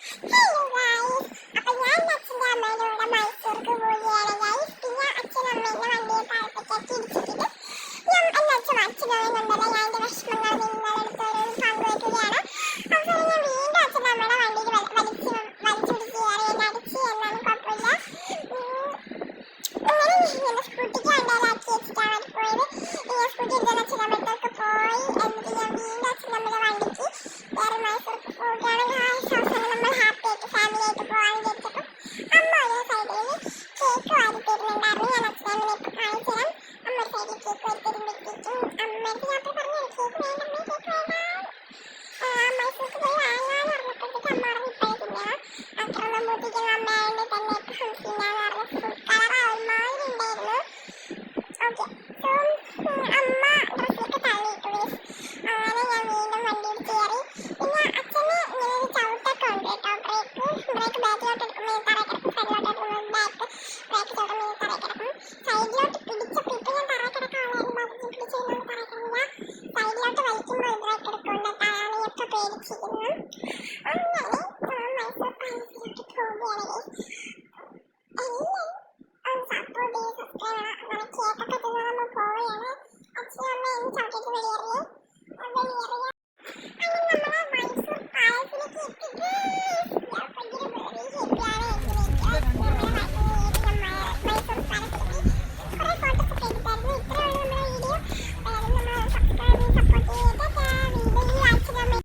Hello guys, അപ്പൊ ഞാൻ അച്ഛൻ്റെ അമ്മയുടെ കൂടെ മൈസൂർക്ക് പോവുകയാണ് ഗൈസ്. പിന്നെ അച്ഛനും അമ്മേനെ വണ്ടിയെ താഴത്തേക്ക് ഇടിച്ചിട്ട് എൻ്റെ അച്ഛനും കണ്ടല്ലോ ഞാൻ എൻ്റെ വിഷമങ്ങൾ നിങ്ങളെടുത്തോട് പങ്കുവയ്ക്കുകയാണ്. അവസാനം ഞാൻ വീണ്ടും അച്ഛൻ്റെ അമ്മയുടെ വണ്ടിയിൽ വലിച്ചിടിച്ച് കയറി എന്നെ അടിച്ച് എന്നാലും കുഴപ്പമില്ല. അങ്ങനെ എൻ്റെ സ്കൂട്ടിക്ക് വണ്ടിയിലാക്കി വെച്ചിട്ടാണ് പോയത്. ഞാൻ സ്കൂട്ടി എടുക്കാൻ അച്ഛൻ്റെ അമ്മയടുത്തൊക്കെ പോയി. എന്നിട്ട് ഞാൻ വീണ്ടും അച്ഛൻ്റെ അമ്മയുടെ വണ്ടിക്ക് വേറെ മൈസൂർക്ക് പോവുകയാണ് ഗൈസ്. അവസാനം നമ്മൾ ഹാപ്പി ആയിട്ട് ഫാമിലി ആയിട്ട് പോകാൻ വിചാരിച്ചപ്പോൾ അമ്മ ഒരു സൈഡിൽ കേക്ക് വാരി തരുന്നുണ്ടായിരുന്നു. ഞാൻ അച്ഛനമ്മനെ ഇപ്പോൾ കാണിച്ചു തരാം. അമ്മ ഒരു സൈഡിൽ കേക്ക് വാരി തരുമ്പോഴത്തേക്കും അമ്മയ്ക്ക് ഞാൻ പറഞ്ഞു കേക്ക് വേണ്ടമ്മേ, കേക്ക് വേണ്ട, മൈസൂർക്ക് പോയി വാങ്ങാന്ന് പറഞ്ഞപ്പോഴത്തേക്ക് അമ്മ പറഞ്ഞു ഇപ്പോഴേ തിന്നണം, അത്ര മുതിക്കുന്ന അമ്മയായതുകൊണ്ട് തന്നെ ഇപ്പം തിന്നാന്ന് പറഞ്ഞ ഫുഡ് കളർ ഒരുമാതിരി ഉണ്ടായിരുന്നു. ഓക്കെ, സോ അമ്മ ഡ്രസ്സൊക്കെ തള്ളിയിട്ടു ഗൈസ്. അങ്ങനെ ഞാൻ വീണ്ടും വണ്ടിയിൽ കയറി. പിന്നെ അച്ഛന് ഇങ്ങനെ ഒരു ചവിട്ടൊക്കെ ഉണ്ട് കേട്ടോ. ബ്രേക്ക് ബാക്കിലോട്ട് എടുക്കുമ്പോൾ തറ കിടക്കും, സൈഡിലോട്ട് എടുക്കുമ്പോൾ ബ്രേക്ക് ചവിട്ടുമ്പോൾ തറ കിടക്കും. സൈഡിലോട്ട് പിടിച്ചപ്പോൾ ഇപ്പം ഞാൻ തറ കിടക്കാനുള്ളതായിരുന്നു, ബാക്കി പിടിച്ചിരുന്നാൽ തറ കിടക്കില്ല. സൈഡിലോട്ട് വലിക്കുമ്പോൾ ബ്രേക്ക് എടുക്കുന്നുണ്ട്, അതാണ് ഒക്കെ പേടിച്ചിരുന്നു. അങ്ങനെ മൈസൂർ പാലസിലോട്ട് പോവുകയാണ് ഗൈസ്. എല്ലാവരും സപ്പോർട്ട് ചെയ്ത് സബ്സ്ക്രൈബ് ചെയ്യണം. അങ്ങനെ കേക്കൊക്കെ തിന്ന് നമ്മൾ പോവുകയാണ്. അച്ഛനും അമ്മയും ചവിട്ടിയിട്ട് വെളിയേറിയേ.